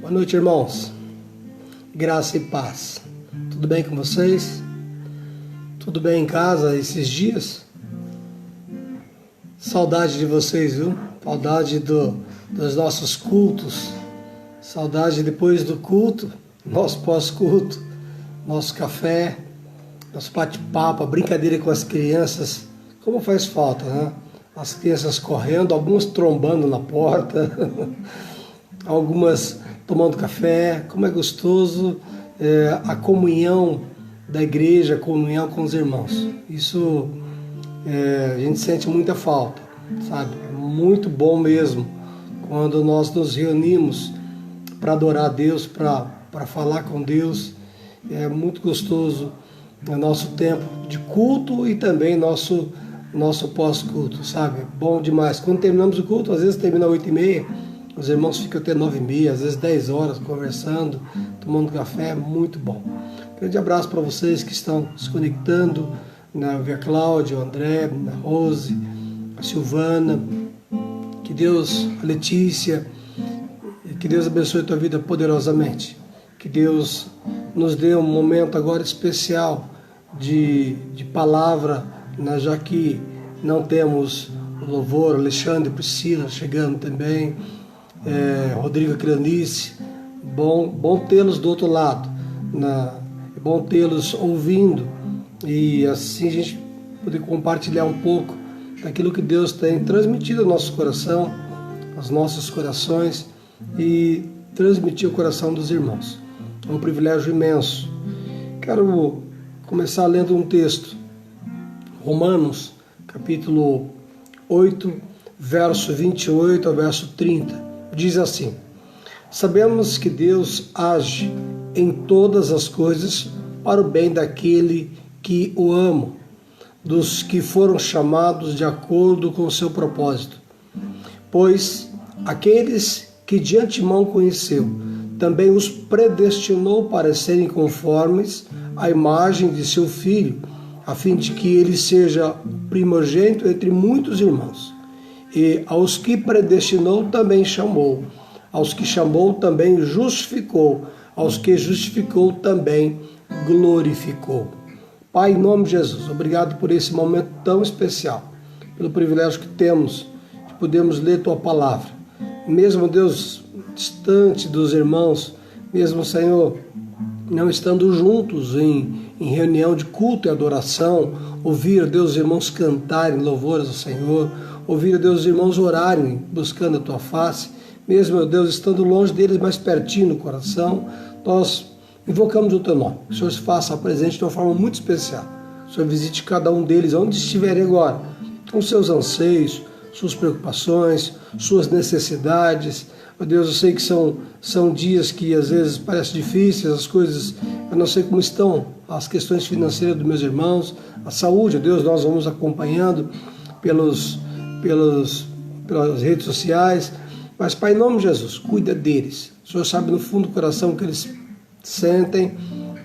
Boa noite, irmãos. Graça e paz. Tudo bem com vocês? Tudo bem em casa esses dias? Saudade de vocês, viu? Saudade dos nossos cultos. Saudade depois do culto, nosso pós-culto, nosso café, nosso bate-papo, a brincadeira com as crianças. Como faz falta, né? As crianças correndo, algumas trombando na porta, algumas tomando café. Como é gostoso a comunhão da igreja, a comunhão com os irmãos. Isso a gente sente muita falta, sabe? Muito bom mesmo quando nós nos reunimos para adorar a Deus, para falar com Deus. É muito gostoso o nosso tempo de culto e também nosso pós-culto, sabe? Bom demais. Quando terminamos o culto, às vezes termina 8h30, os irmãos ficam até 9h30, às vezes 10 horas conversando, tomando café, muito bom. Grande abraço para vocês que estão se conectando, a Cláudia, o André, a Rose, a Silvana, que Deus, a Letícia, que Deus abençoe a tua vida poderosamente, que Deus nos dê um momento agora especial de palavra, já que não temos o louvor, Alexandre, Priscila chegando também, Rodrigo Cranice, bom tê-los do outro lado, é bom tê-los ouvindo e assim a gente poder compartilhar um pouco daquilo que Deus tem transmitido ao nosso coração, aos nossos corações e transmitir o coração dos irmãos. É um privilégio imenso. Quero começar lendo um texto, Romanos, capítulo 8, verso 28 ao verso 30, diz assim: sabemos que Deus age em todas as coisas para o bem daquele que o ama, dos que foram chamados de acordo com o seu propósito. Pois aqueles que de antemão conheceu, também os predestinou para serem conformes à imagem de seu Filho, a fim de que ele seja primogênito entre muitos irmãos. E aos que predestinou também chamou, aos que chamou também justificou, aos que justificou também glorificou. Pai, em nome de Jesus, obrigado por esse momento tão especial, pelo privilégio que temos de podermos ler Tua Palavra. Mesmo, Deus, distante dos irmãos, mesmo, Senhor, não estando juntos em reunião de culto e adoração, ouvir, Deus, os irmãos cantarem louvores ao Senhor, ouvir, Deus, os irmãos orarem, buscando a Tua face, mesmo, meu Deus, estando longe deles, mais pertinho no coração, nós invocamos o Teu nome. Que o Senhor se faça presente de uma forma muito especial. O Senhor visite cada um deles, onde estiverem agora, com seus anseios, suas preocupações, suas necessidades. Meu Deus, eu sei que são dias que às vezes parecem difíceis, as coisas, eu não sei como estão as questões financeiras dos meus irmãos, a saúde, Deus, nós vamos acompanhando pelas redes sociais, mas, Pai, em nome de Jesus, cuida deles. O Senhor sabe no fundo do coração o que eles sentem,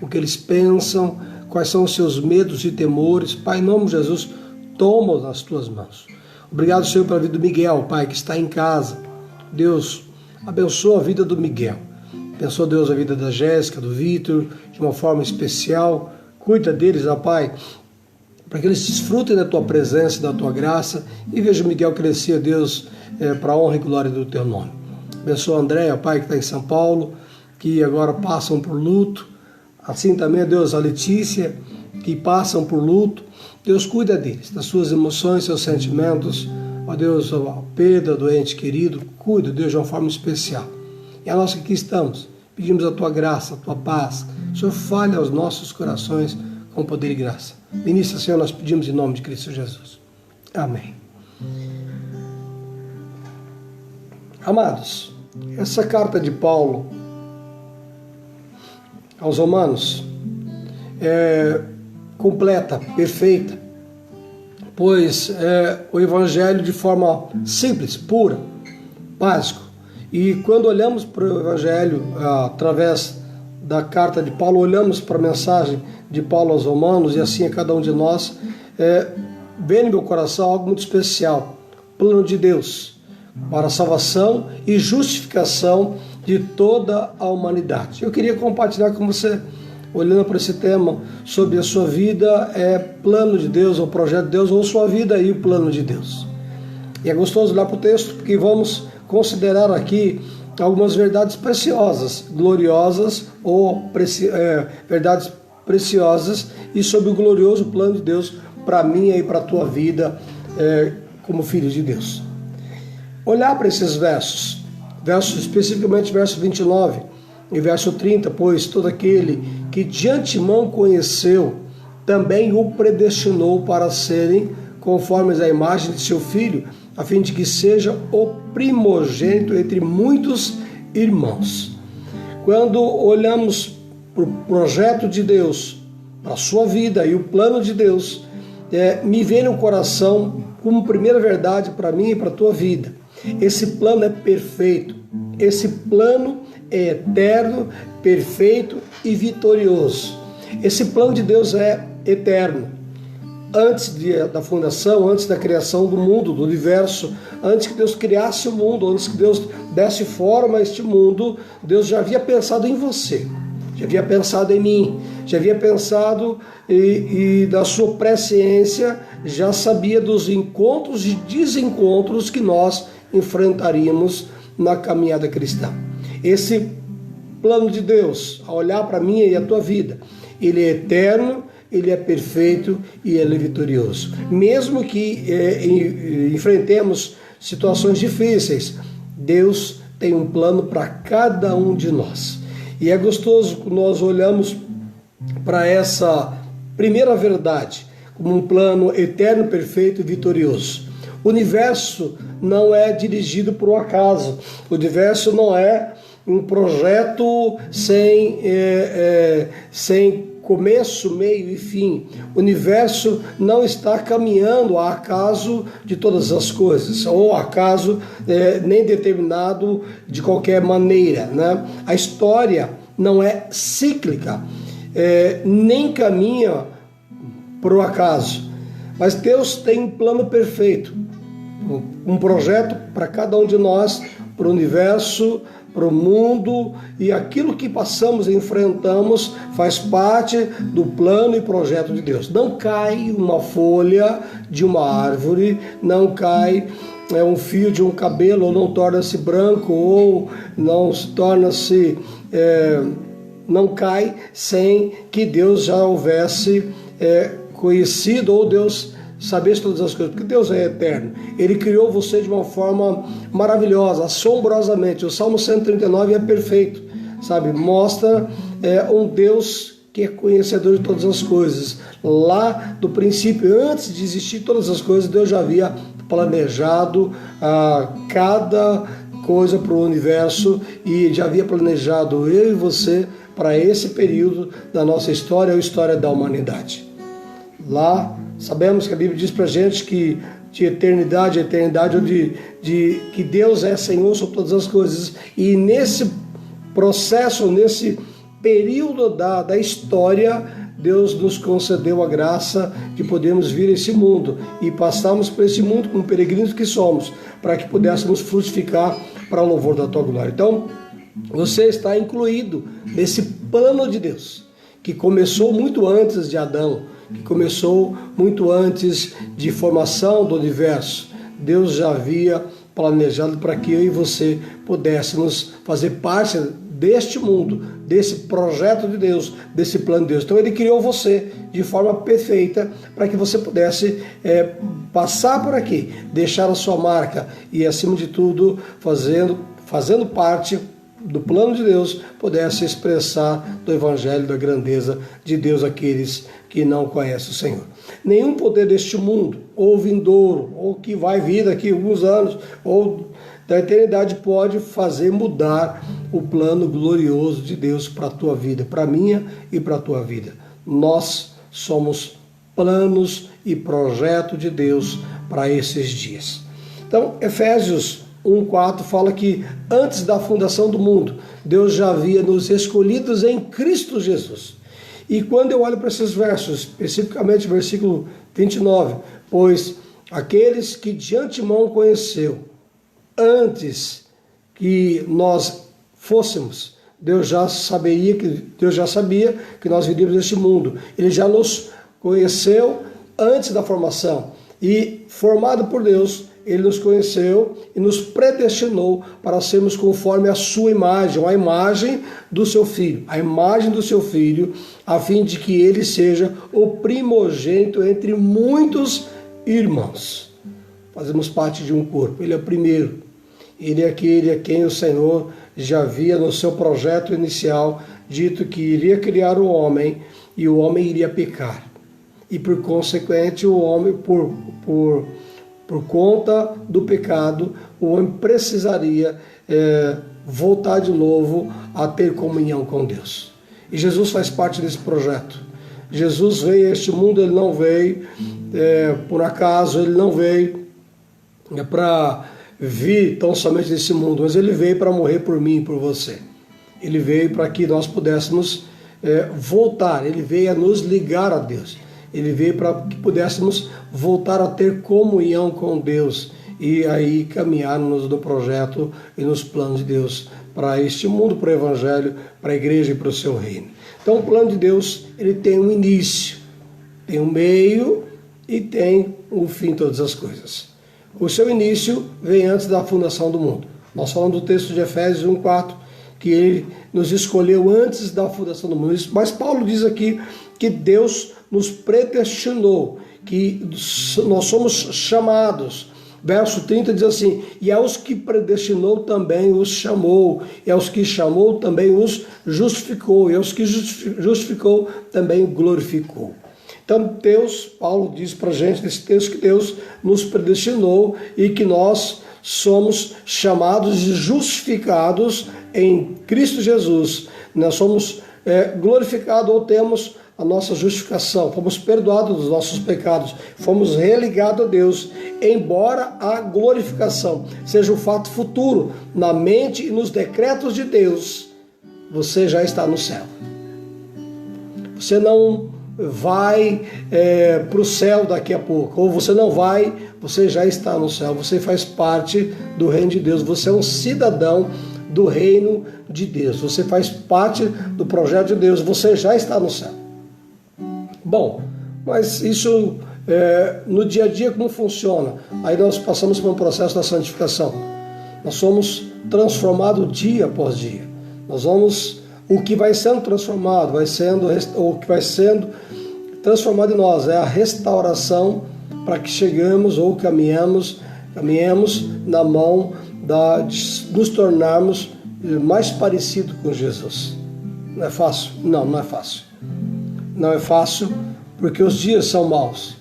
o que eles pensam, quais são os seus medos e temores. Pai, em nome de Jesus, toma-os nas Tuas mãos. Obrigado, Senhor, pela vida do Miguel, Pai, que está em casa. Deus, abençoa a vida do Miguel. Abençoa, Deus, a vida da Jéssica, do Vitor, de uma forma especial. Cuida deles, ó Pai, para que eles desfrutem da Tua presença, da Tua graça e veja o Miguel crescer, Deus, para a honra e glória do Teu nome. Abençoa a Andréia, Pai, que está em São Paulo, que agora passam por luto. Assim também, Deus, a Letícia, que passam por luto. Deus, cuida deles, das suas emoções, seus sentimentos. Ó Deus, a perda do ente querido, cuida, Deus, de uma forma especial. E a nós que aqui estamos, pedimos a Tua graça, a Tua paz. O Senhor fale aos nossos corações com poder e graça. Ministra, Senhor, nós pedimos em nome de Cristo Jesus. Amém. Amados, essa carta de Paulo aos Romanos é completa, perfeita, pois é o Evangelho de forma simples, pura, básico. E quando olhamos para o Evangelho através da carta de Paulo, olhamos para a mensagem de Paulo aos Romanos, e assim a cada um de nós, vem no meu coração algo muito especial, plano de Deus para a salvação e justificação de toda a humanidade. Eu queria compartilhar com você, olhando para esse tema, sobre a sua vida, plano de Deus, ou projeto de Deus, ou sua vida e o plano de Deus. E é gostoso olhar para o texto, porque vamos considerar aqui algumas verdades preciosas, gloriosas, ou verdades preciosas, e sobre o glorioso plano de Deus para mim e para a tua vida como filho de Deus. Olhar para esses versos, especificamente verso 29 e verso 30, pois todo aquele que de antemão conheceu, também o predestinou para serem conformes à imagem de seu filho, a fim de que seja o primogênito entre muitos irmãos. Quando olhamos para o projeto de Deus, para a sua vida e o plano de Deus, me vem no coração como primeira verdade para mim e para a tua vida. Esse plano é perfeito, esse plano é eterno, perfeito e vitorioso. Esse plano de Deus é eterno. Antes da fundação, antes da criação do mundo, do universo, antes que Deus criasse o mundo, antes que Deus desse forma a este mundo, Deus já havia pensado em você, já havia pensado em mim, já havia pensado e da sua presciência já sabia dos encontros e desencontros que nós enfrentaríamos na caminhada cristã. Esse plano de Deus, a olhar para a minha e a tua vida, ele é eterno, ele é perfeito e ele é vitorioso. Mesmo que enfrentemos situações difíceis, Deus tem um plano para cada um de nós. E é gostoso que nós olhamos para essa primeira verdade como um plano eterno, perfeito e vitorioso. O universo não é dirigido por um acaso. O universo não é um projeto sem começo, meio e fim. O universo não está caminhando a acaso de todas as coisas, ou acaso nem determinado de qualquer maneira, né? A história não é cíclica, nem caminha por um acaso, mas Deus tem um plano perfeito, um projeto para cada um de nós, para o universo, para o mundo, e aquilo que passamos e enfrentamos faz parte do plano e projeto de Deus. Não cai uma folha de uma árvore, não cai um fio de um cabelo, ou não torna-se branco, ou não se torna-se, não cai sem que Deus já houvesse conhecido, ou Deus sabesse todas as coisas, porque Deus é eterno. Ele criou você de uma forma maravilhosa, assombrosamente. O Salmo 139 é perfeito, sabe? Mostra um Deus que é conhecedor de todas as coisas. Lá do princípio, antes de existir todas as coisas, Deus já havia planejado cada coisa para o universo, e já havia planejado eu e você para esse período da nossa história, ou história da humanidade. Lá sabemos que a Bíblia diz para a gente que de eternidade a eternidade, que Deus é Senhor sobre todas as coisas. E nesse processo, nesse período da história, Deus nos concedeu a graça de podermos vir a esse mundo e passarmos por esse mundo como peregrinos que somos, para que pudéssemos frutificar para o louvor da tua glória. Então, você está incluído nesse plano de Deus, que começou muito antes de Adão, que começou muito antes de formação do universo. Deus já havia planejado para que eu e você pudéssemos fazer parte deste mundo, desse projeto de Deus, desse plano de Deus. Então Ele criou você de forma perfeita para que você pudesse passar por aqui, deixar a sua marca e, acima de tudo, fazendo parte do plano de Deus, pudesse expressar do Evangelho da grandeza de Deus aqueles que não conhecem o Senhor. Nenhum poder deste mundo, ou vindouro, ou que vai vir daqui a alguns anos, ou da eternidade, pode fazer mudar o plano glorioso de Deus para a tua vida, para a minha e para a tua vida. Nós somos planos e projeto de Deus para esses dias. Então, Efésios 1:4 fala que antes da fundação do mundo, Deus já havia nos escolhidos em Cristo Jesus. E quando eu olho para esses versos, especificamente versículo 29, pois aqueles que de antemão conheceu, antes que nós fôssemos. Deus já sabia que nós viríamos neste mundo. Ele já nos conheceu antes da formação. E, formado por Deus, Ele nos conheceu e nos predestinou para sermos conforme a sua imagem, a imagem do seu Filho. A imagem do seu Filho, a fim de que Ele seja o primogênito entre muitos irmãos. Fazemos parte de um corpo. Ele é o primeiro. Ele é aquele a quem o Senhor já havia no seu projeto inicial dito que iria criar o homem e o homem iria pecar. E por consequente o homem, por conta do pecado, o homem precisaria voltar de novo a ter comunhão com Deus. E Jesus faz parte desse projeto. Jesus veio a este mundo, Ele não veio por acaso, Ele não veio para vir tão somente desse mundo, mas Ele veio para morrer por mim e por você. Ele veio para que nós pudéssemos voltar, Ele veio a nos ligar a Deus. Ele veio para que pudéssemos voltar a ter comunhão com Deus e aí caminharmos no projeto e nos planos de Deus para este mundo, para o Evangelho, para a igreja e para o seu reino. Então o plano de Deus, ele tem um início, tem um meio e tem um fim de todas as coisas. O seu início vem antes da fundação do mundo. Nós falamos do texto de Efésios 1:4, que Ele nos escolheu antes da fundação do mundo. Mas Paulo diz aqui que Deus nos predestinou, que nós somos chamados. Verso 30 diz assim: e aos que predestinou também os chamou, e aos que chamou também os justificou, e aos que justificou também glorificou. Então Deus, Paulo diz para a gente nesse texto que Deus nos predestinou e que nós somos chamados e justificados em Cristo Jesus. Nós somos glorificados ou temos a nossa justificação, fomos perdoados dos nossos pecados, fomos religados a Deus, embora a glorificação seja um fato futuro, na mente e nos decretos de Deus, você já está no céu. Você não vai para o céu daqui a pouco, ou você não vai, você já está no céu, você faz parte do reino de Deus, você é um cidadão do reino de Deus, você faz parte do projeto de Deus, você já está no céu. Bom, mas isso no dia a dia como funciona? Aí nós passamos por um processo da santificação. Nós somos transformados dia após dia. Nós vamos, o que vai sendo transformado, o que vai sendo transformado em nós é a restauração para que chegamos ou caminhemos na mão de nos tornarmos mais parecidos com Jesus. Não é fácil? Não é fácil. Não é fácil porque os dias são maus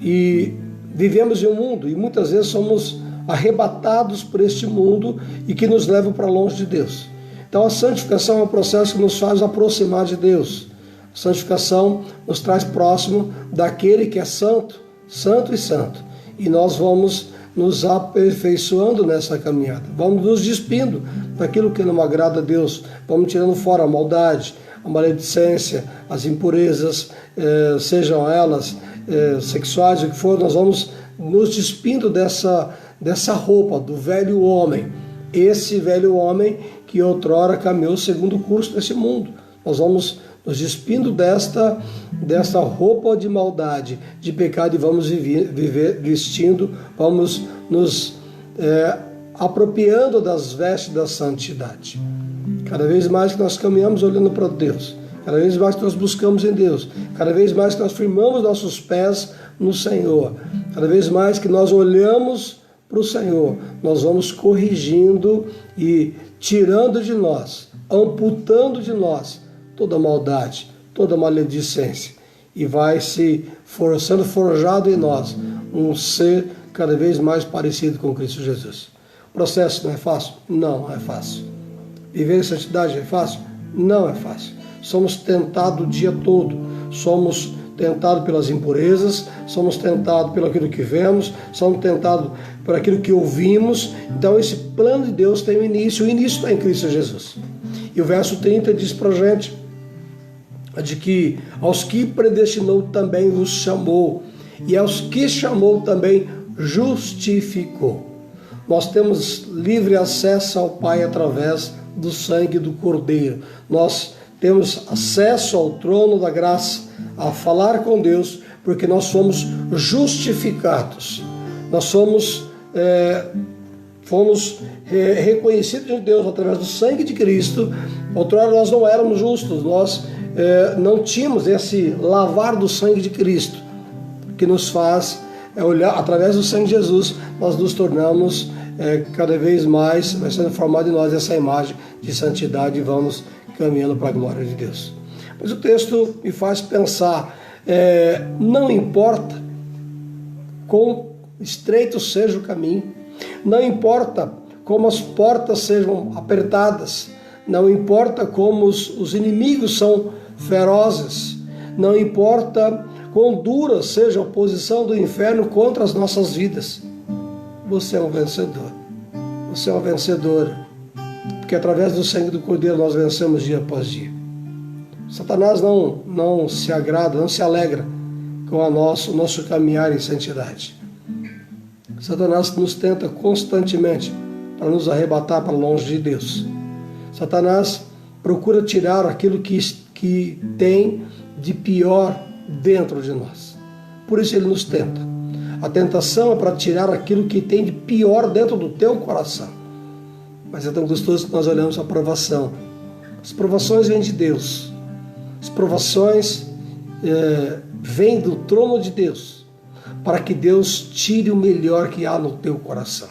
e vivemos em um mundo e muitas vezes somos arrebatados por este mundo e que nos leva para longe de Deus. Então a santificação é um processo que nos faz aproximar de Deus. A santificação nos traz próximo daquele que é santo, santo e santo. E nós vamos nos aperfeiçoando nessa caminhada. Vamos nos despindo daquilo que não agrada a Deus. Vamos tirando fora a maldade, a maledicência, as impurezas, sejam elas sexuais, o que for, nós vamos nos despindo dessa roupa do velho homem. Esse velho homem que outrora caminhou segundo o curso desse mundo. Nós vamos nos despindo desta roupa de maldade, de pecado, e vamos viver vestindo, vamos nos apropriando das vestes da santidade. Cada vez mais que nós caminhamos olhando para Deus, cada vez mais que nós buscamos em Deus, cada vez mais que nós firmamos nossos pés no Senhor, cada vez mais que nós olhamos para o Senhor, nós vamos corrigindo e tirando de nós, amputando de nós toda maldade, toda maledicência, e vai sendo forjado em nós um ser cada vez mais parecido com Cristo Jesus. O processo não é fácil? Não é fácil. Viver em santidade é fácil? Não é fácil. Somos tentados o dia todo, somos tentados pelas impurezas, somos tentados pelo aquilo que vemos, somos tentados por aquilo que ouvimos. Então esse plano de Deus tem um início, o início está em Cristo Jesus. E o verso 30 diz para a gente de que aos que predestinou também os chamou, e aos que chamou também justificou. Nós temos livre acesso ao Pai através do sangue do Cordeiro. Nós temos acesso ao trono da graça, a falar com Deus, porque nós somos justificados. Nós fomos reconhecidos de Deus através do sangue de Cristo. Outrora nós não éramos justos, nós não tínhamos esse lavar do sangue de Cristo, que nos faz olhar, através do sangue de Jesus, nós nos tornamos cada vez mais, vai sendo formado em nós essa imagem de santidade e vamos caminhando para a glória de Deus. Mas o texto me faz pensar, não importa quão estreito seja o caminho, não importa como as portas sejam apertadas, não importa como os inimigos são ferozes, não importa quão dura seja a oposição do inferno contra as nossas vidas, você é um vencedor, você é uma vencedora, porque através do sangue do Cordeiro nós vencemos dia após dia. Satanás não se agrada, não se alegra com o nosso caminhar em santidade. Satanás nos tenta constantemente para nos arrebatar para longe de Deus. Satanás procura tirar aquilo que tem de pior dentro de nós. Por isso ele nos tenta. A tentação é para tirar aquilo que tem de pior dentro do teu coração. Mas é tão gostoso que nós olhamos a provação. As provações vêm de Deus. As provações vêm do trono de Deus, para que Deus tire o melhor que há no teu coração.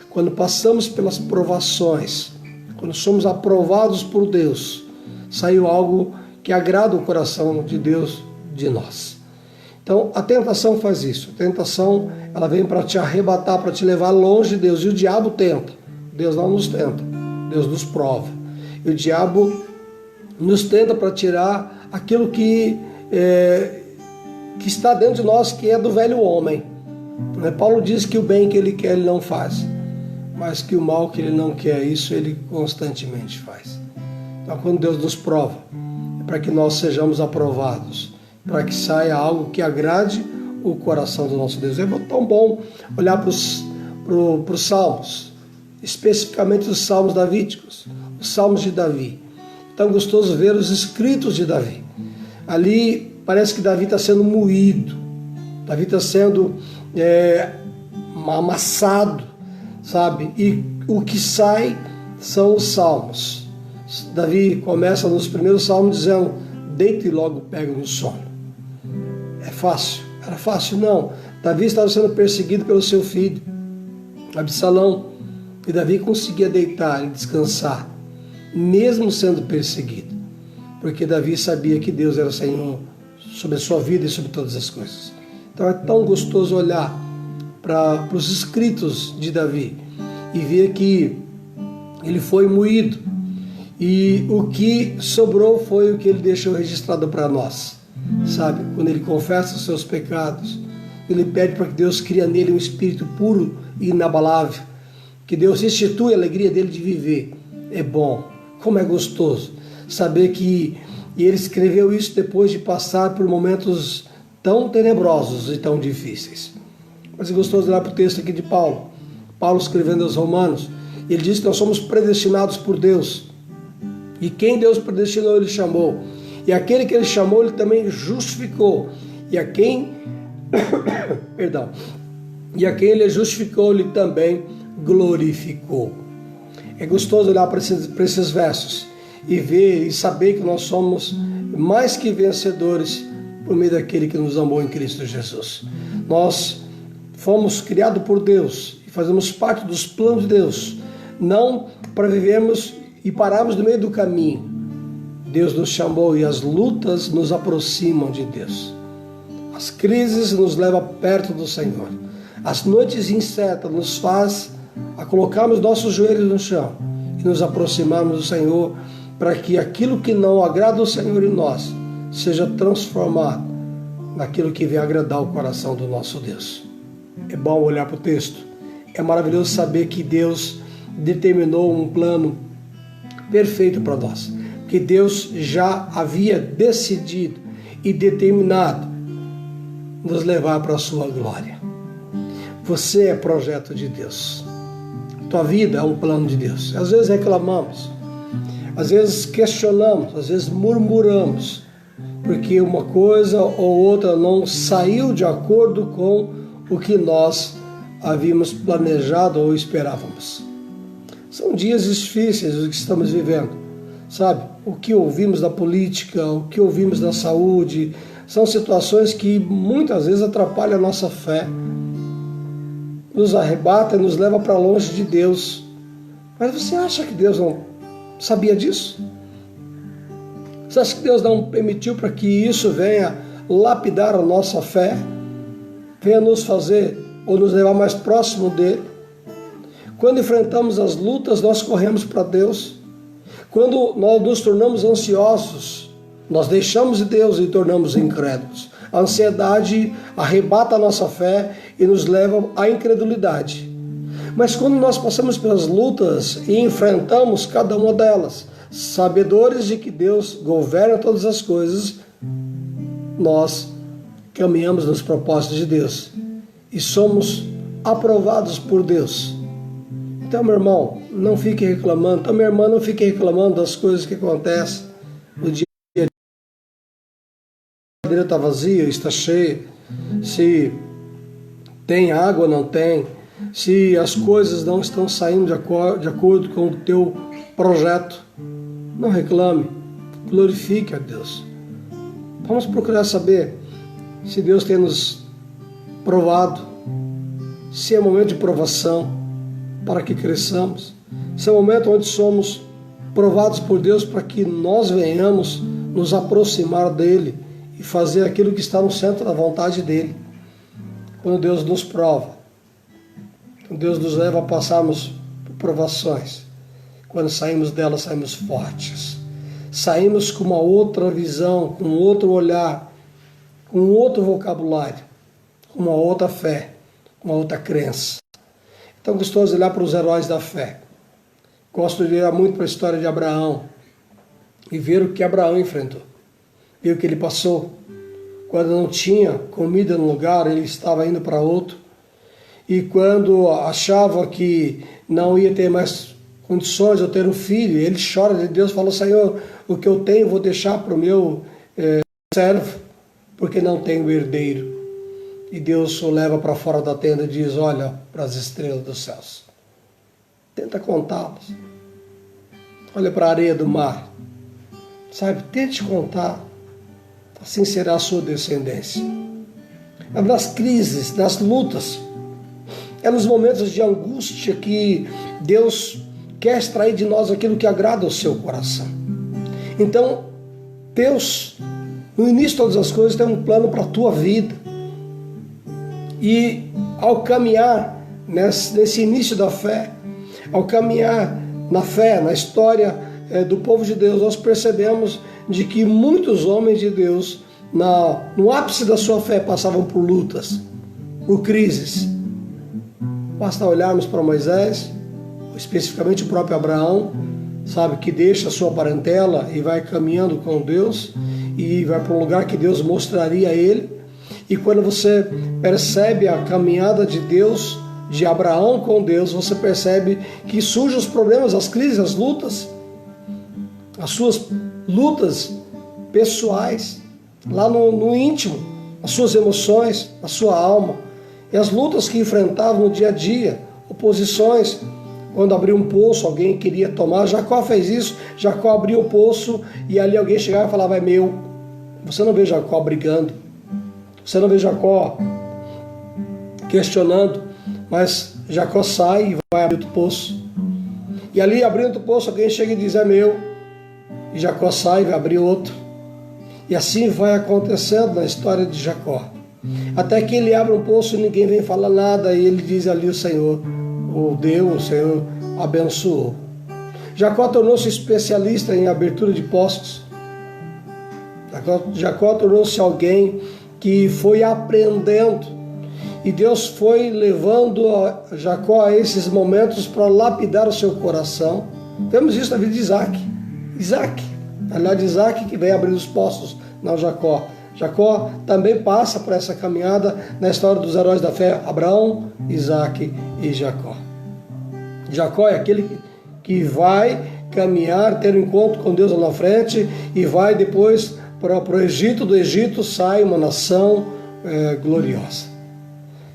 Quando passamos pelas provações, quando somos aprovados por Deus, saiu algo que agrada o coração de Deus de nós. Então a tentação faz isso. A tentação, ela vem para te arrebatar, para te levar longe de Deus. E o diabo tenta. Deus não nos tenta, Deus nos prova. E o diabo nos tenta para tirar aquilo que está dentro de nós, que é do velho homem. Paulo diz que o bem que ele quer ele não faz, mas que o mal que ele não quer, isso ele constantemente faz. Então quando Deus nos prova, é para que nós sejamos aprovados, para que saia algo que agrade o coração do nosso Deus. É tão bom olhar para os salmos, especificamente os salmos davídicos, os salmos de Davi. Tão gostoso ver os escritos de Davi. Ali parece que Davi está sendo moído, Davi está sendo amassado, sabe? E o que sai são os salmos. Davi começa nos primeiros salmos dizendo: deita e logo pega no sono. É fácil? Era fácil? Não. Davi estava sendo perseguido pelo seu filho Absalão, e Davi conseguia deitar e descansar, mesmo sendo perseguido, porque Davi sabia que Deus era Senhor sobre a sua vida e sobre todas as coisas. Então é tão gostoso olhar para os escritos de Davi e ver que ele foi moído, e o que sobrou foi o que ele deixou registrado para nós, sabe? Quando ele confessa os seus pecados, ele pede para que Deus crie nele um espírito puro e inabalável, que Deus restitui a alegria dele de viver. É bom, como é gostoso saber que ele escreveu isso depois de passar por momentos tão tenebrosos e tão difíceis. Mas é gostoso olhar para o texto aqui de Paulo escrevendo aos Romanos. Ele diz que nós somos predestinados por Deus, e quem Deus predestinou ele chamou, e aquele que ele chamou ele também justificou, e a quem ele justificou ele também glorificou. É gostoso olhar para esses versos e ver e saber que nós somos mais que vencedores por meio daquele que nos amou em Cristo Jesus. Nós fomos criados por Deus e fazemos parte dos planos de Deus, não para vivermos e pararmos no meio do caminho. Deus nos chamou e as lutas nos aproximam de Deus. As crises nos levam perto do Senhor. As noites incertas nos faz a colocarmos nossos joelhos no chão e nos aproximarmos do Senhor, para que aquilo que não agrada ao Senhor em nós seja transformado naquilo que vem agradar o coração do nosso Deus. É bom olhar para o texto. É maravilhoso saber que Deus determinou um plano perfeito para nós, que Deus já havia decidido e determinado nos levar para a sua glória. Você é projeto de Deus. Tua vida é um plano de Deus. Às vezes reclamamos, Às vezes questionamos, às vezes murmuramos, porque uma coisa ou outra não saiu de acordo com o que nós havíamos planejado ou esperávamos. São dias difíceis os que estamos vivendo, sabe? O que ouvimos da política, o que ouvimos da saúde, são situações que muitas vezes atrapalham a nossa fé, nos arrebata e nos leva para longe de Deus. Mas você acha que Deus não sabia disso? Você acha que Deus não permitiu para que isso venha lapidar a nossa fé? Venha nos fazer ou nos levar mais próximo dele? Quando enfrentamos as lutas, nós corremos para Deus. Quando nós nos tornamos ansiosos, nós deixamos de Deus e tornamos incrédulos. A ansiedade arrebata a nossa fé e nos leva à incredulidade. Mas quando nós passamos pelas lutas e enfrentamos cada uma delas, sabedores de que Deus governa todas as coisas, nós caminhamos nos propósitos de Deus e somos aprovados por Deus. Então, meu irmão, não fique reclamando. Então, minha irmã, não fique reclamando das coisas que acontecem no dia a dia. A cadeira está vazia, está cheia, se tem água ou não tem, se as coisas não estão saindo de acordo com o teu projeto. Não reclame, glorifique a Deus. Vamos procurar saber se Deus tem nos provado, se é momento de provação para que cresçamos, se é momento onde somos provados por Deus para que nós venhamos nos aproximar dEle e fazer aquilo que está no centro da vontade dEle. Quando Deus nos prova, quando Deus nos leva a passarmos por provações, quando saímos dela, saímos fortes. Saímos com uma outra visão, com outro olhar, com outro vocabulário, com uma outra fé, com uma outra crença. Então, gostoso olhar para os heróis da fé. Gosto de olhar muito para a história de Abraão e ver o que Abraão enfrentou. Ver o que ele passou. Quando não tinha comida no lugar, ele estava indo para outro. E quando achava que não ia ter mais condições de eu ter um filho, ele chora de Deus, fala: Senhor, o que eu tenho vou deixar para o meu servo, porque não tenho herdeiro. E Deus o leva para fora da tenda e diz: olha para as estrelas dos céus, tenta contá-las. Olha para a areia do mar, sabe, tente contar, assim será a sua descendência. É nas crises, nas lutas, é nos momentos de angústia que Deus quer extrair de nós aquilo que agrada ao seu coração. Então, Deus, no início de todas as coisas, tem um plano para a tua vida. E ao caminhar nesse início da fé, ao caminhar na fé, na história do povo de Deus, nós percebemos de que muitos homens de Deus, no ápice da sua fé, passavam por lutas, por crises. Basta olharmos para Moisés, especificamente o próprio Abraão, sabe, que deixa a sua parentela e vai caminhando com Deus e vai para um lugar que Deus mostraria a ele. E quando você percebe a caminhada de Deus, de Abraão com Deus, você percebe que surgem os problemas, as crises, as lutas, as suas lutas pessoais, lá no íntimo, as suas emoções, a sua alma, e as lutas que enfrentavam no dia a dia, oposições. Quando abriu um poço, alguém queria tomar. Jacó fez isso. Jacó abriu o poço e ali alguém chegava e falava: é meu. Você não vê Jacó brigando, você não vê Jacó questionando, mas Jacó sai e vai abrir outro poço. E ali abrindo outro poço, alguém chega e diz: é meu. E Jacó sai e vai abrir outro. E assim vai acontecendo na história de Jacó. Até que ele abre um poço e ninguém vem falar nada, e ele diz ali: o Senhor o deu, o Senhor abençoou. Jacó tornou-se especialista em abertura de poços. Jacó tornou-se alguém que foi aprendendo, e Deus foi levando Jacó a esses momentos para lapidar o seu coração. Vemos isso na vida de Isaac, aliás, Isaac que vem abrir os poços, não Jacó. Jacó também passa por essa caminhada na história dos heróis da fé: Abraão, Isaac e Jacó. Jacó é aquele que vai caminhar, ter um encontro com Deus lá na frente e vai depois para o Egito. Do Egito sai uma nação gloriosa.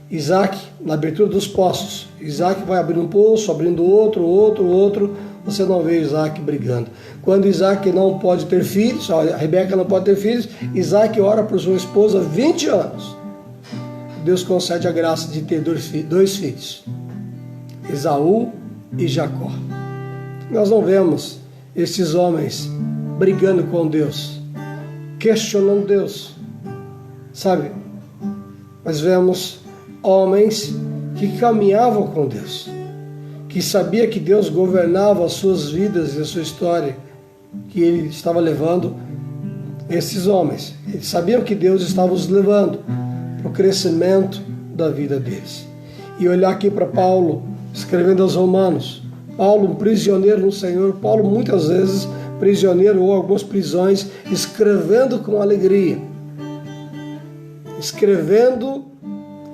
Isaac, na abertura dos poços, Isaac vai abrindo um poço, abrindo outro, você não vê Isaac brigando. Quando Isaac não pode ter filhos, a Rebeca não pode ter filhos, Isaac ora por sua esposa 20 anos. Deus concede a graça de ter dois filhos, Esaú e Jacó. Nós não vemos esses homens brigando com Deus, questionando Deus, sabe? Mas vemos homens que caminhavam com Deus, que sabia que Deus governava as suas vidas e a sua história, que Ele estava levando esses homens. Eles sabiam que Deus estava os levando para o crescimento da vida deles. E olhar aqui para Paulo, escrevendo aos Romanos, Paulo, um prisioneiro no Senhor, Paulo muitas vezes prisioneiro ou algumas prisões, escrevendo com alegria, escrevendo,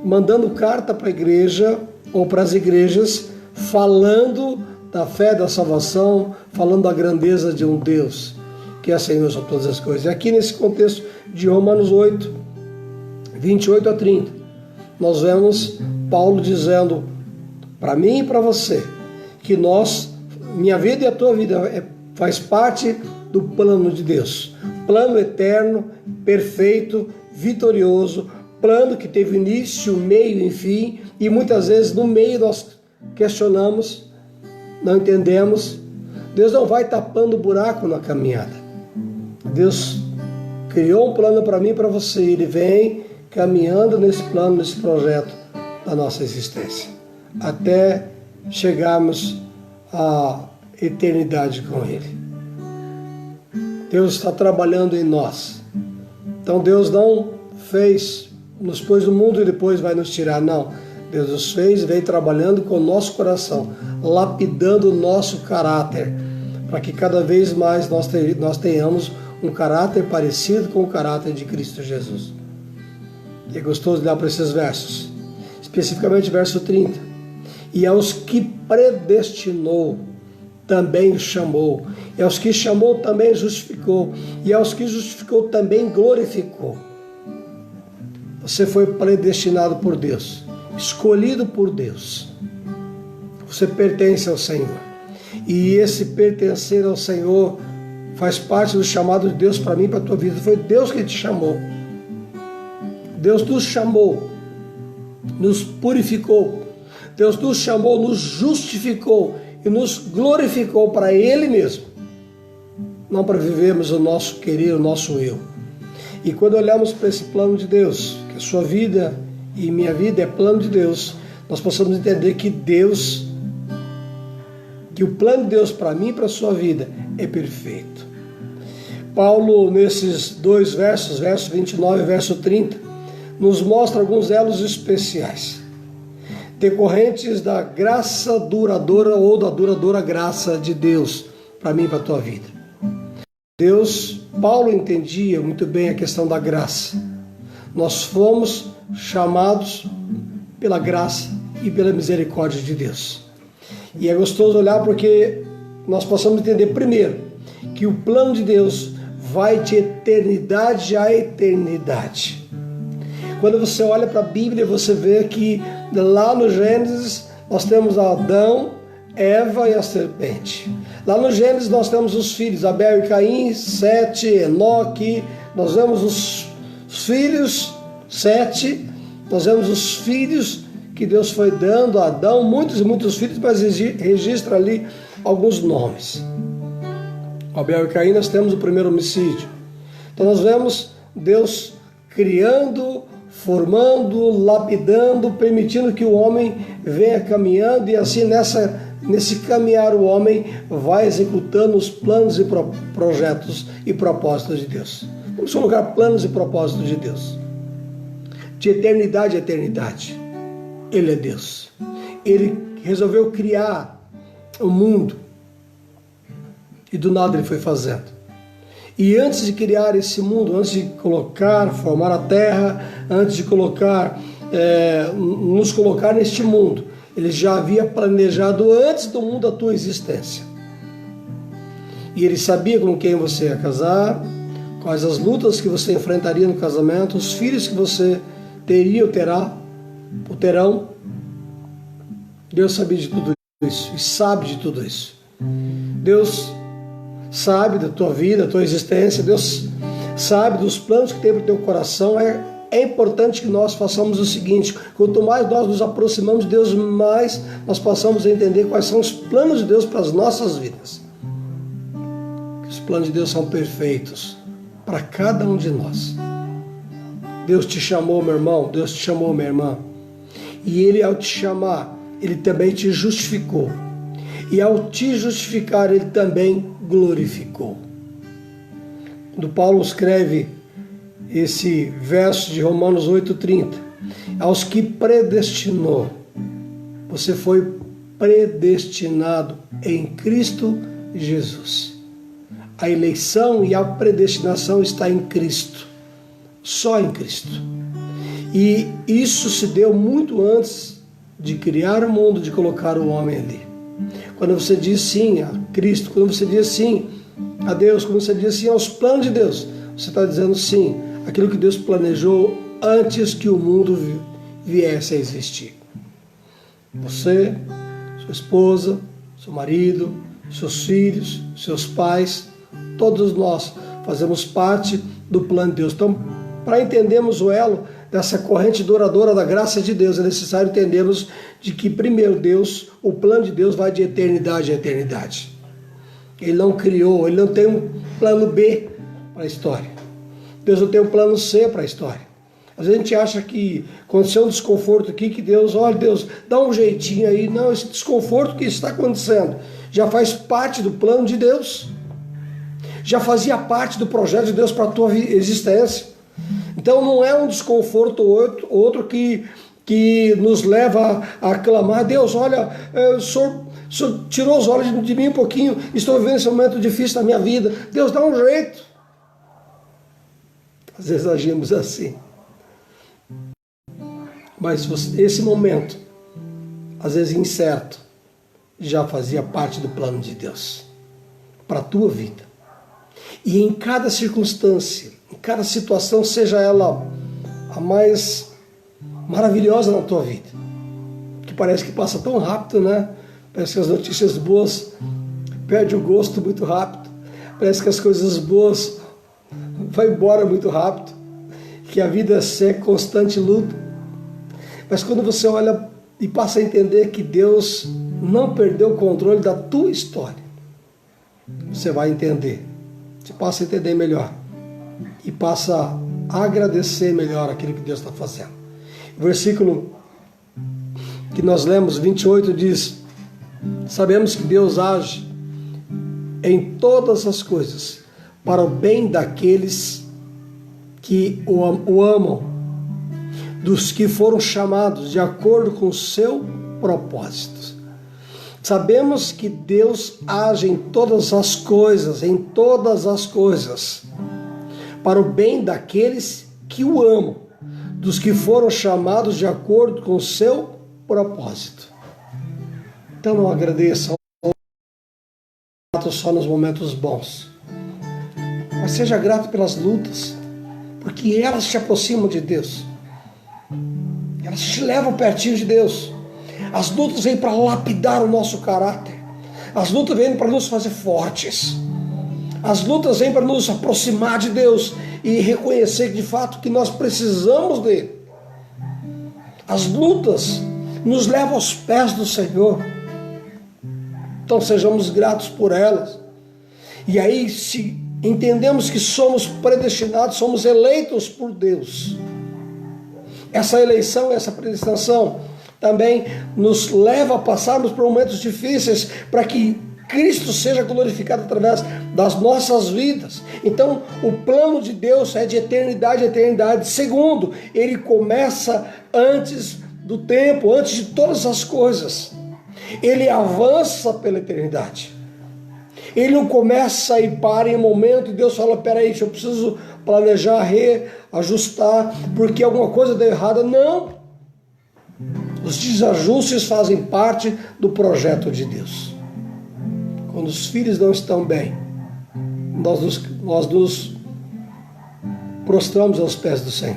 mandando carta para a igreja ou para as igrejas, falando da fé, da salvação, falando da grandeza de um Deus que é Senhor sobre todas as coisas. E aqui nesse contexto de Romanos 8, 28 a 30, nós vemos Paulo dizendo para mim e para você que minha vida e a tua vida faz parte do plano de Deus, plano eterno, perfeito, vitorioso, plano que teve início, meio e fim, e muitas vezes no meio nós questionamos, não entendemos. Deus não vai tapando buraco na caminhada. Deus criou um plano para mim e para você, Ele vem caminhando nesse plano, nesse projeto da nossa existência, até chegarmos à eternidade com Ele. Deus está trabalhando em nós. Então Deus não nos pôs no mundo e depois vai nos tirar, não. Deus nos fez e veio trabalhando com o nosso coração, lapidando o nosso caráter, para que cada vez mais nós tenhamos um caráter parecido com o caráter de Cristo Jesus. E é gostoso olhar para esses versos, especificamente verso 30. E aos que predestinou, também chamou. E aos que chamou, também justificou. E aos que justificou, também glorificou. Você foi predestinado por Deus, escolhido por Deus. Você pertence ao Senhor. E esse pertencer ao Senhor faz parte do chamado de Deus para mim e para a tua vida. Foi Deus que te chamou. Deus nos chamou, nos purificou. Deus nos chamou, nos justificou e nos glorificou para Ele mesmo. Não para vivermos o nosso querer, o nosso eu. E quando olhamos para esse plano de Deus, que a sua vida e minha vida é plano de Deus, nós possamos entender que o plano de Deus para mim e para a sua vida é perfeito. Paulo, nesses dois versos, verso 29 e verso 30, nos mostra alguns elos especiais, decorrentes da graça duradoura ou da duradoura graça de Deus para mim e para a tua vida. Paulo entendia muito bem a questão da graça. Nós fomos chamados pela graça e pela misericórdia de Deus. E é gostoso olhar porque nós possamos entender primeiro que o plano de Deus vai de eternidade a eternidade. Quando você olha para a Bíblia, você vê que lá no Gênesis nós temos Adão, Eva e a serpente. Lá no Gênesis nós temos os filhos, Abel e Caim, Sete, Enoque. Nós vemos os filhos, Sete. Nós vemos os filhos que Deus foi dando a Adão, muitos e muitos filhos, mas registra ali alguns nomes. Abel e Caim, nós temos o primeiro homicídio. Então nós vemos Deus criando, formando, lapidando, permitindo que o homem venha caminhando, e assim nesse caminhar o homem vai executando os planos e projetos e propósitos de Deus. Vamos colocar planos e propósitos de Deus. De eternidade a eternidade, Ele é Deus. Ele resolveu criar o mundo e do nada Ele foi fazendo. E antes de criar esse mundo, antes de formar a terra, antes de nos colocar neste mundo, Ele já havia planejado antes do mundo a tua existência. E Ele sabia com quem você ia casar, quais as lutas que você enfrentaria no casamento, os filhos que você teria ou terão. Deus sabia de tudo isso e sabe de tudo isso. Deus sabe da tua vida, da tua existência. Deus sabe dos planos que tem para o teu coração. É importante que nós façamos o seguinte: quanto mais nós nos aproximamos de Deus, mais nós passamos a entender quais são os planos de Deus para as nossas vidas. Os planos de Deus são perfeitos para cada um de nós. Deus te chamou, meu irmão, Deus te chamou, minha irmã. E Ele, ao te chamar, Ele também te justificou. E ao te justificar, Ele também glorificou. Quando Paulo escreve esse verso de Romanos 8,30, aos que predestinou, você foi predestinado em Cristo Jesus. A eleição e a predestinação está em Cristo, só em Cristo. E isso se deu muito antes de criar o mundo, de colocar o homem ali. Quando você diz sim a Cristo, quando você diz sim a Deus, quando você diz sim aos planos de Deus, você está dizendo sim àquilo que Deus planejou antes que o mundo viesse a existir. Você, sua esposa, seu marido, seus filhos, seus pais, todos nós fazemos parte do plano de Deus. Então, para entendermos o elo dessa corrente douradora da graça de Deus, é necessário entendermos de que, primeiro, o plano de Deus vai de eternidade a eternidade. Ele não criou, Ele não tem um plano B para a história. Deus não tem um plano C para a história. Às vezes a gente acha que aconteceu um desconforto aqui, que Deus, olha, Deus, dá um jeitinho aí. Não, esse desconforto que está acontecendo já faz parte do plano de Deus. Já fazia parte do projeto de Deus para a tua existência. Então não é um desconforto outro que nos leva a clamar: Deus, olha, o Senhor tirou os olhos de mim um pouquinho, estou vivendo esse momento difícil da minha vida. Deus, dá um jeito. Às vezes agimos assim. Mas esse momento, às vezes incerto, já fazia parte do plano de Deus para a tua vida. E em cada circunstância, em cada situação, seja ela a mais maravilhosa na tua vida, que parece que passa tão rápido, né? Parece que as notícias boas perdem o gosto muito rápido. Parece que as coisas boas vão embora muito rápido, que a vida é constante luta. Mas quando você olha e passa a entender que Deus não perdeu o controle da tua história, você vai entender. Você passa a entender melhor e passa a agradecer melhor aquilo que Deus está fazendo. O versículo que nós lemos, 28, diz: sabemos que Deus age em todas as coisas para o bem daqueles que o amam, dos que foram chamados de acordo com o seu propósito. Sabemos que Deus age em todas as coisas, para o bem daqueles que o amam, dos que foram chamados de acordo com o seu propósito. Então não agradeça só nos momentos bons, mas seja grato pelas lutas, porque elas te aproximam de Deus, elas te levam pertinho de Deus. As lutas vêm para lapidar o nosso caráter. As lutas vêm para nos fazer fortes. As lutas vêm para nos aproximar de Deus e reconhecer que de fato que nós precisamos dele. As lutas nos levam aos pés do Senhor. Então sejamos gratos por elas. E aí, se entendemos que somos predestinados, somos eleitos por Deus, essa eleição, essa predestinação também nos leva a passarmos por momentos difíceis para que Cristo seja glorificado através das nossas vidas. Então, o plano de Deus é de eternidade a eternidade. Segundo, ele começa antes do tempo, antes de todas as coisas. Ele avança pela eternidade. Ele não começa e para em um momento e Deus fala: peraí, eu preciso planejar, reajustar, porque alguma coisa deu errada. Não. Os desajustes fazem parte do projeto de Deus. Quando os filhos não estão bem, nós nos prostramos aos pés do Senhor.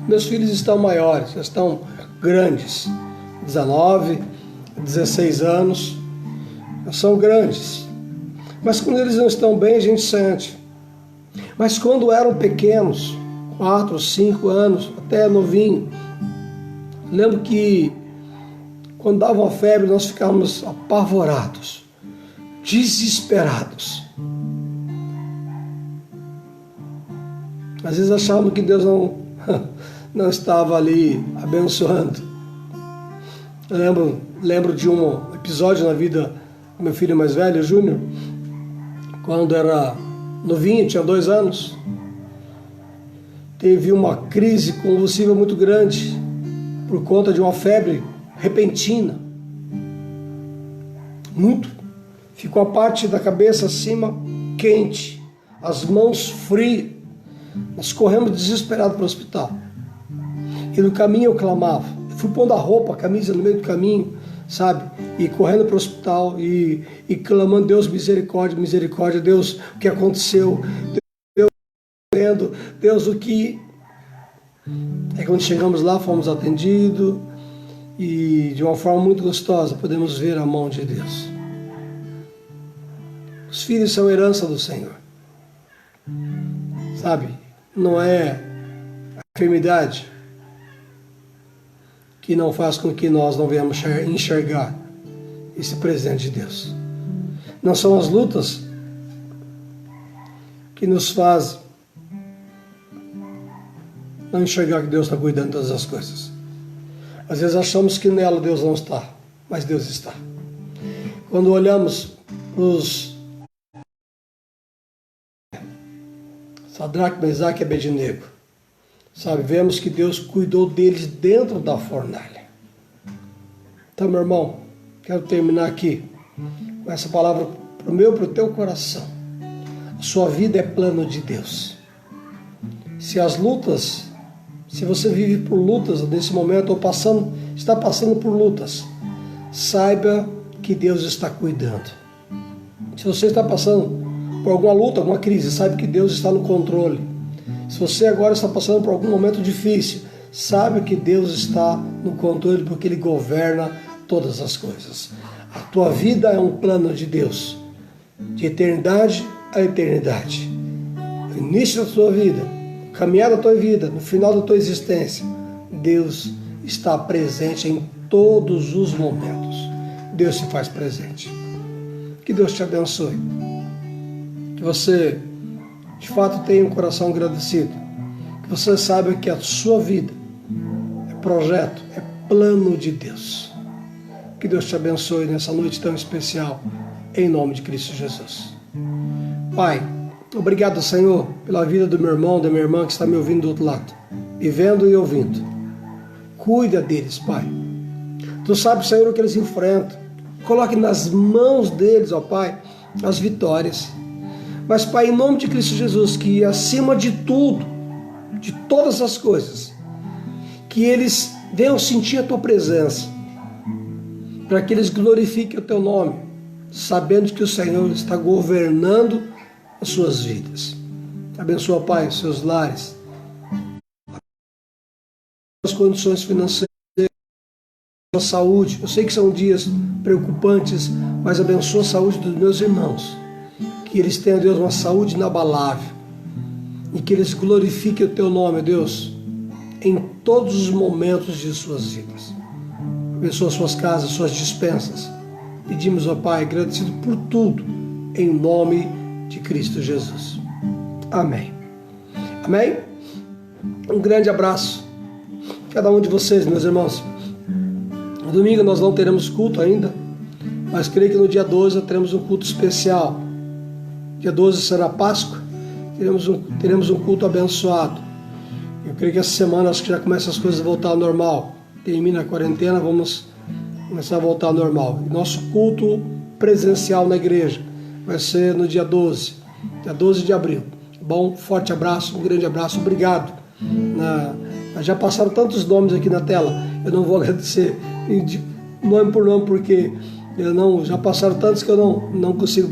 Meus filhos estão maiores, já estão grandes, 19, 16 anos, já são grandes. Mas quando eles não estão bem, a gente sente. Mas quando eram pequenos, 4, 5 anos, até novinho, lembro que quando dava uma febre, nós ficávamos apavorados, desesperados. Às vezes achávamos que Deus não estava ali abençoando. Eu lembro de um episódio na vida do meu filho mais velho, Júnior, quando era novinho, tinha 2 anos, teve uma crise convulsiva muito grande por conta de uma febre repentina. Muito. Ficou a parte da cabeça acima quente, as mãos frias. Nós corremos desesperados para o hospital. E no caminho eu clamava. Eu fui pondo a roupa, a camisa no meio do caminho, sabe? E correndo para o hospital e clamando: Deus, misericórdia, misericórdia. Deus, o que aconteceu? Deus, o que... Aí quando chegamos lá, fomos atendidos e de uma forma muito gostosa podemos ver a mão de Deus. Os filhos são herança do Senhor, sabe? Não é a enfermidade que não faz com que nós não venhamos enxergar esse presente de Deus. Não são as lutas que nos fazem não enxergar que Deus está cuidando de todas as coisas. Às vezes achamos que nela Deus não está, mas Deus está. Quando olhamos para os Sadraque, Mesaque e Abednego, sabe, vemos que Deus cuidou deles dentro da fornalha. Então, meu irmão, quero terminar aqui com essa palavra para o meu, para o teu coração. A sua vida é plano de Deus. Se você vive por lutas nesse momento, ou está passando por lutas, saiba que Deus está cuidando. Se você está passando por alguma luta, alguma crise, saiba que Deus está no controle. Se você agora está passando por algum momento difícil, sabe que Deus está no controle, porque Ele governa todas as coisas. A tua vida é um plano de Deus, de eternidade a eternidade. No início da tua vida, caminhar da tua vida, no final da tua existência, Deus está presente em todos os momentos. Deus se faz presente. Que Deus te abençoe. Que você, de fato, tenha um coração agradecido. Que você saiba que a sua vida é projeto, é plano de Deus. Que Deus te abençoe nessa noite tão especial, em nome de Cristo Jesus. Pai, obrigado, Senhor, pela vida do meu irmão, da minha irmã que está me ouvindo do outro lado, vivendo e ouvindo. Cuida deles, Pai. Tu sabes, Senhor, o que eles enfrentam. Coloque nas mãos deles, ó Pai, as vitórias. Mas, Pai, em nome de Cristo Jesus, que acima de tudo, de todas as coisas, que eles venham sentir a Tua presença, para que eles glorifiquem o Teu nome, sabendo que o Senhor está governando as suas vidas. Abençoa, Pai, os seus lares, as condições financeiras, a saúde. Eu sei que são dias preocupantes, mas abençoa a saúde dos meus irmãos. Que eles tenham, Deus, uma saúde inabalável e que eles glorifiquem o Teu nome, Deus, em todos os momentos de suas vidas. Abençoa suas casas, suas dispensas. Pedimos, ó Pai, agradecido por tudo, em nome de Cristo Jesus. Amém. Amém? Um grande abraço a cada um de vocês, meus irmãos. No domingo nós não teremos culto ainda, mas creio que no dia 12 teremos um culto especial. Dia 12 será Páscoa, teremos um culto abençoado. Eu creio que essa semana acho que já começa as coisas a voltar ao normal. Termina a quarentena, vamos começar a voltar ao normal. E nosso culto presencial na igreja vai ser no dia 12 de abril. Bom, forte abraço, um grande abraço, obrigado. Já passaram tantos nomes aqui na tela, eu não vou agradecer nome por nome, porque já passaram tantos que eu não consigo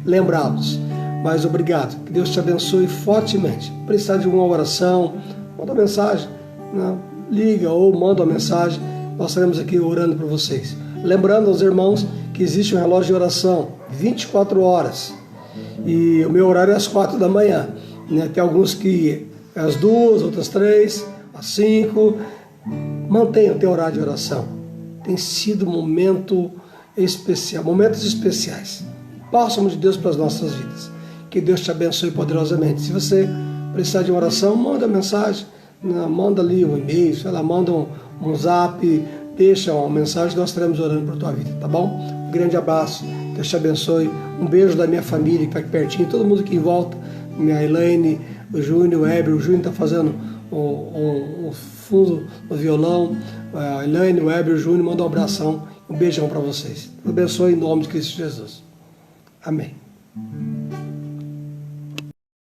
lembrá-los. Mas obrigado. Que Deus te abençoe fortemente. Precisar de uma oração, manda uma mensagem, né? Liga ou manda uma mensagem. Nós estaremos aqui orando por vocês. Lembrando aos irmãos que existe um relógio de oração 24 horas. E o meu horário é às 4 da manhã. Né? Tem alguns que é às 2, outras 3, às 5. Mantenha o teu horário de oração. Tem sido um momento especial, momentos especiais. Bálsamo de Deus para as nossas vidas. Que Deus te abençoe poderosamente. Se você precisar de uma oração, manda mensagem, manda ali um e-mail, sei lá, manda um zap, deixa uma mensagem, nós estaremos orando por tua vida, tá bom? Um grande abraço, Deus te abençoe. Um beijo da minha família que está aqui pertinho, todo mundo aqui em volta, minha Elaine, o Júnior, o Heber, o Júnior está fazendo o fundo no violão, a Elaine, o Heber, o Júnior, manda um abração, um beijão para vocês. Deus abençoe em nome de Cristo Jesus. Amém.